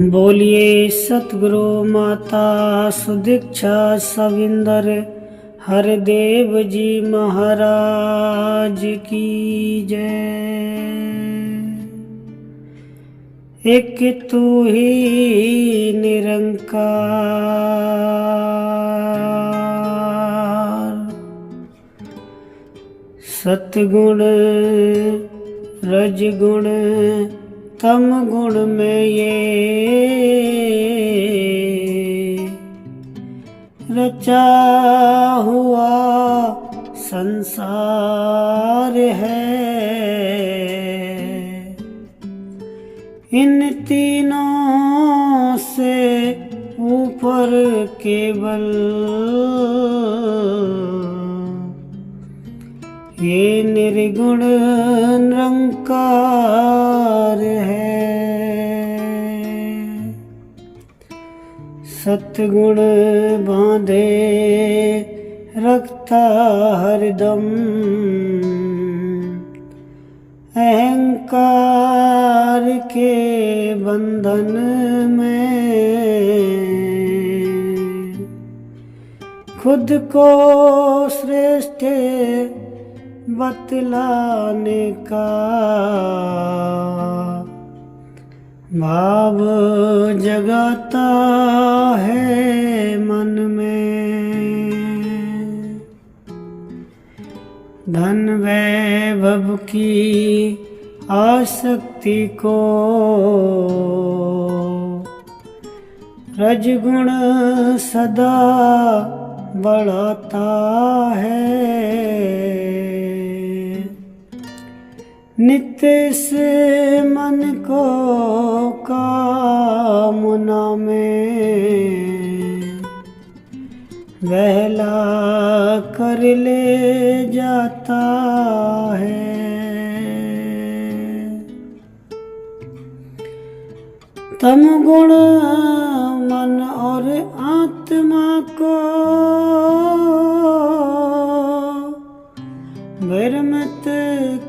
बोलिए सतगुरु माता सुदीक्षा सविंदर हरदेव जी महाराज की जय। एक तू ही निरंकार, सतगुण रजगुण तम गुण में ये रचा हुआ संसार है। इन तीनों से ऊपर केवल ये निर्गुण निरंकार है। सतगुण बांधे रखता हरदम, अहंकार के बंधन में खुद को श्रेष्ठ बतलाने का भाव जगाता है मन में। धन वैभव की आसक्ति को रजगुण सदा बढ़ाता है। नित्य से मन को कामना में बहला कर ले जाता है। तम गुण मन और आत्मा को भ्रमित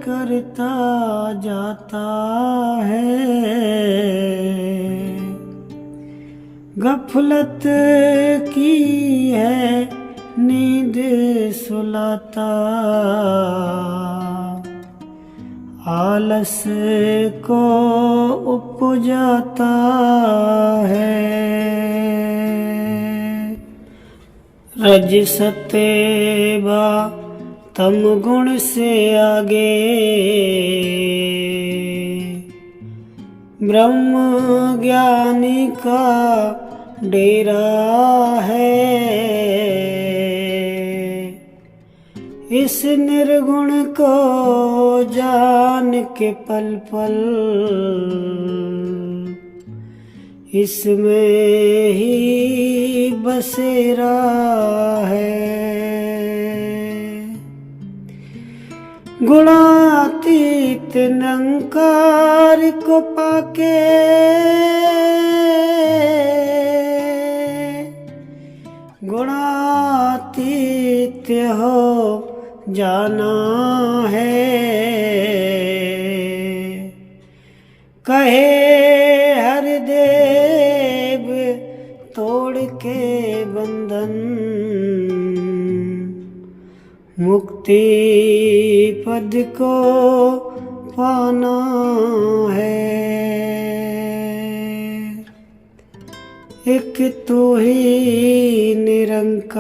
करता जाता है। गफलत की है नींद सुलाता, आलस को उपजाता है। रज सतेवा तम गुण से आगे ब्रह्म ज्ञानी का डेरा है। इस निर्गुण को जान के पल पल इसमें ही बसेरा है। गुणातीत निरंकार को पाके गुणातीत हो जाना है। कहे हरदेव तोड़ के बंधन, मुक्ति पद को पाना है। एक तू ही निरंकार,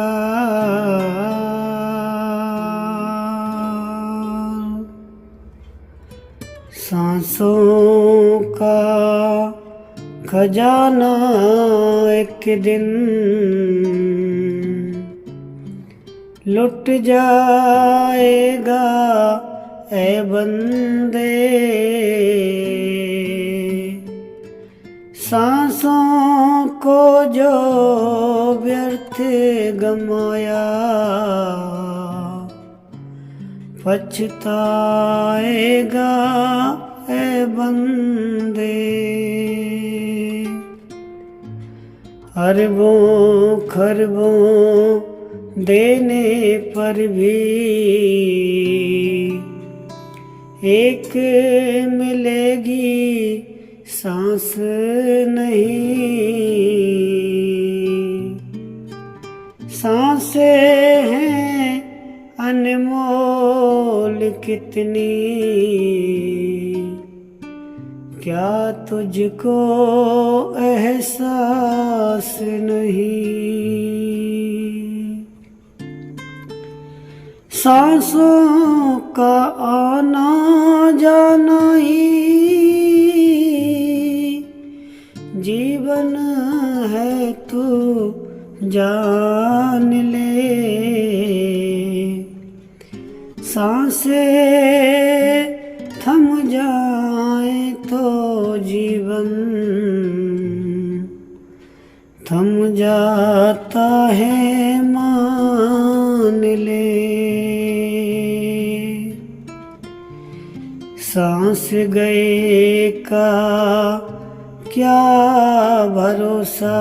सांसों का खजाना एक दिन लुट जाएगा ऐ बंदे। सांसों को जो व्यर्थ गमाया पछताएगा ऐ बंदे। अरबों खरबों देने पर भी एक मिलेगी सांस नहीं, सांसें हैं अनमोल कितनी, क्या तुझको एहसास नहीं। सांसों का आना जाना ही जीवन है, तू जान ले। सांसें थम जाए तो जीवन थम जाता है, मान ले। सांस गए का क्या भरोसा,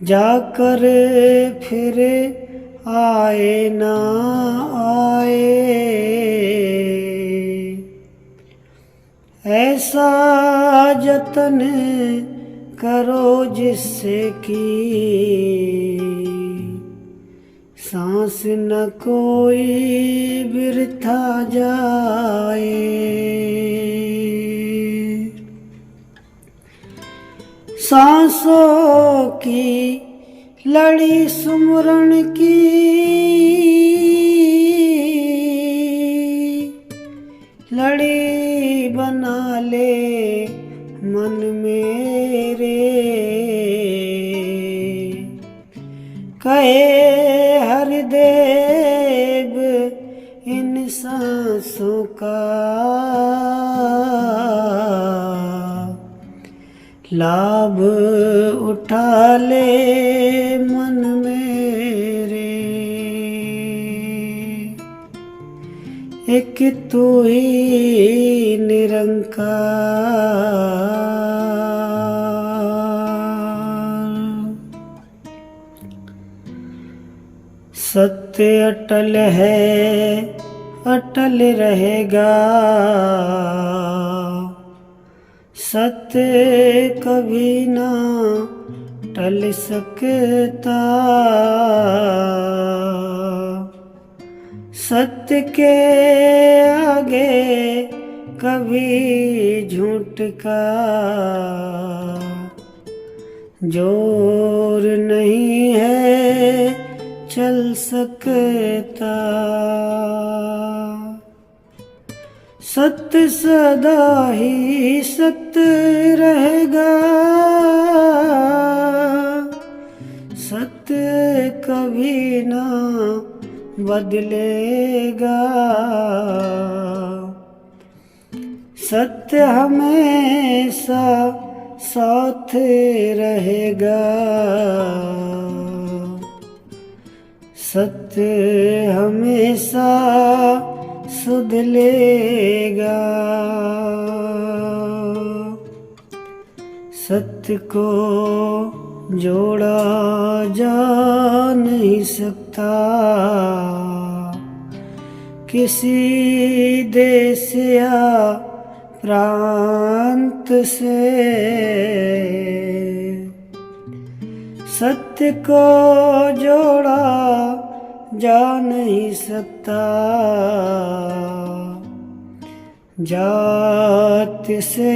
जाकर फिर आए ना आए। ऐसा जतन करो जिससे कि सांस न कोई बिरथा जाए। सांसों की लड़ी सुमरण की लड़ी बना ले मन मेरे। कहे हरदेव इन सांसों का लाभ उठा ले मन मेरे। एक तू ही निरंकार, सत्य अटल है अटल रहेगा। सत्य कभी ना टल सकता, सत्य के आगे कभी झूठ का जोर नहीं है चल सकता। सत्य सदा ही सत्य रहेगा, सत्य कभी ना बदलेगा। सत्य हमेशा साथ रहेगा, सत्य हमेशा सुध लेगा। सत्य को जोड़ा जा नहीं सकता किसी देश या प्रांत से। सत्य को जोड़ा जा नहीं सकता जात से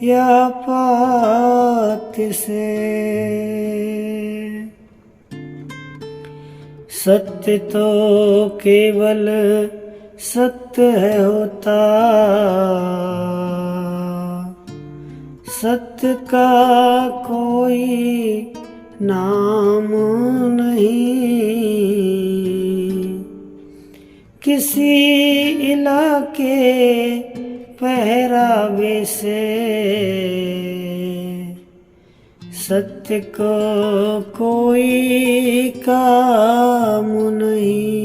या पात से। सत्य तो केवल सत्य है होता, सत्य का कोई नाम नहीं। किसी इलाके पहरावे से सत्य को कोई काम नहीं।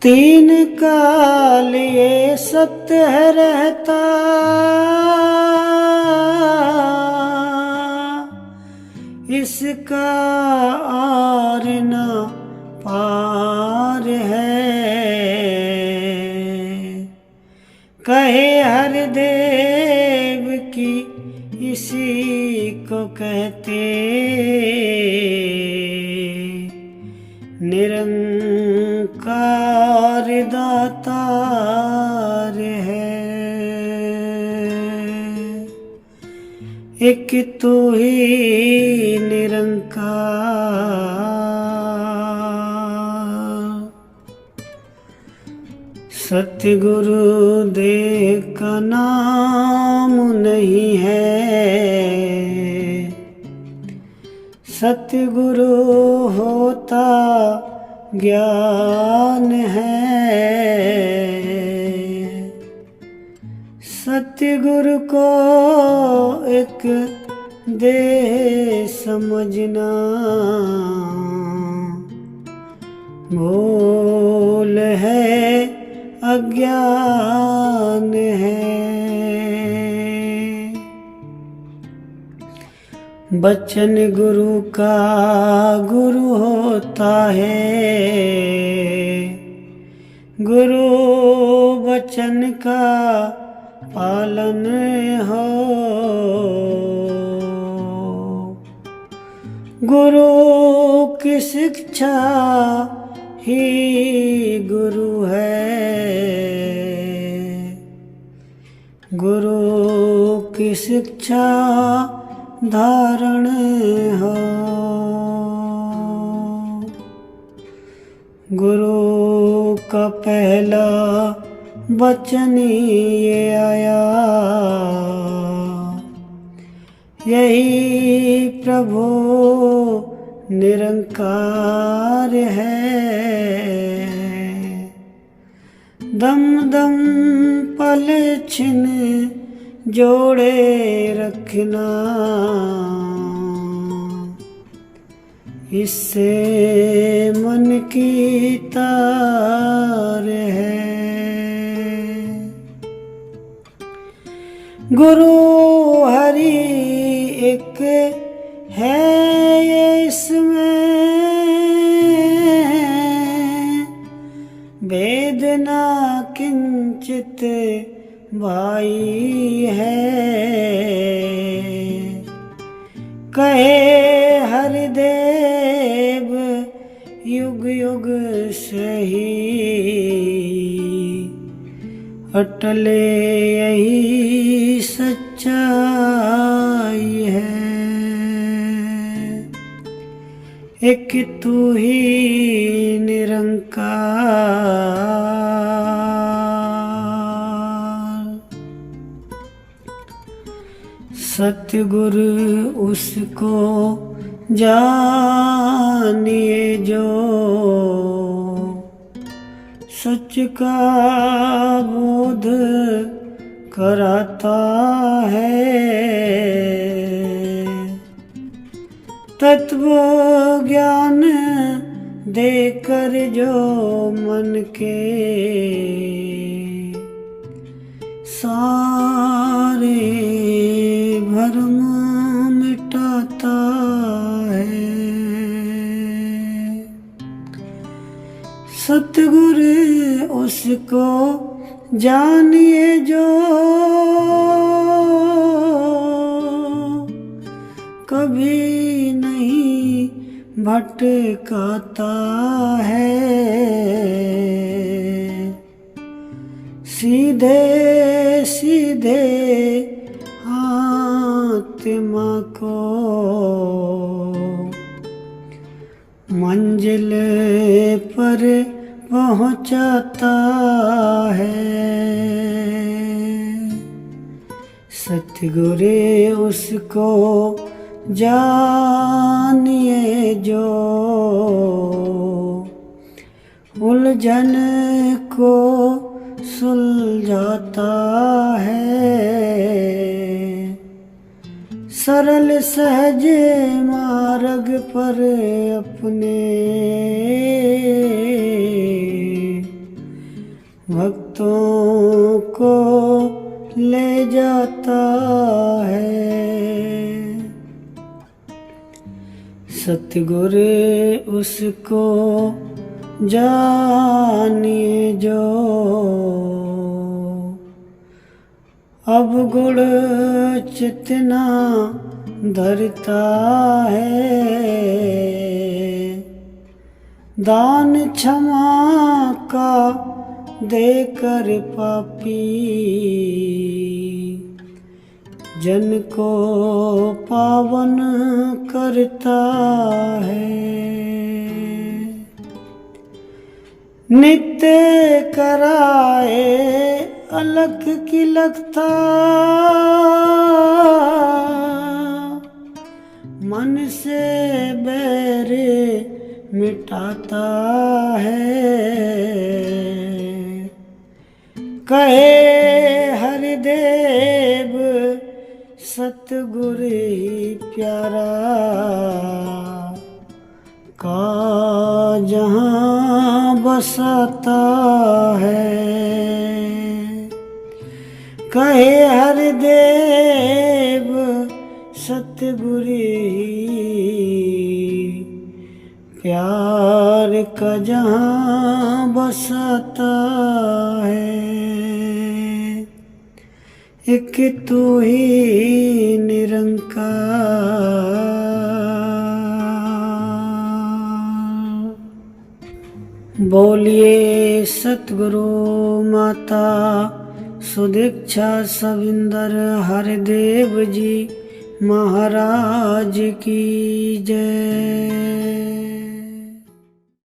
तीन काल ये सत्य है रहता, इसका आर न पार है। कहे हर देव की इसी को कहते निरंकार दातार है। एक तू ही निरंकार, सतगुरु देव का नाम नहीं है, सतगुरु होता ज्ञान है। सतगुरु को एक दे समझना, भूल है अज्ञान है। बचन गुरु का गुरु होता है, गुरु बचन का पालन हो। गुरु की शिक्षा ही गुरु है, गुरु की शिक्षा धारण हो। गुरु का पहला वचन ये आया, यही प्रभु निरंकार है। दम दम पल छिन जोड़े रखना, इससे मन की तार है। गुरु हरि एक है ये इसमें, भेद ना किंचित भाई है। कहे हर देव युग युग सही, अटल यही सच्चाई है। एक तू ही निरंकार, सतगुरु उसको जानिए जो सच का बोध कराता है। तत्व ज्ञान देकर जो मन के सारे भरम मिटाता है। सतगुरु उसको जानिए जो कभी नहीं भटकाता है। सीधे सीधे आत्मा को मंजिल पर पहुंचाता है। सतगुरु उसको जानिए जो उलझन को सुलझाता है। सरल सहज मार्ग पर अपने भक्तों को ले जाता है। सतगुरु उसको जानिए जो अब गुण चितना धरता है, दान क्षमा का देकर पापी जन को पावन करता है। नित्य कराए अलख की लगता, मन से बैर मिटाता है। कहे हरिदेव सतगुरु ही प्यारा, का जहाँ बसाता है। कहे हरिदेव सतगुरु ही प्यार का जहाँ बसाता है। एक तू ही निरंकार। बोलिए सतगुरु माता सुदीक्षा सविंदर हरदेव जी महाराज की जय।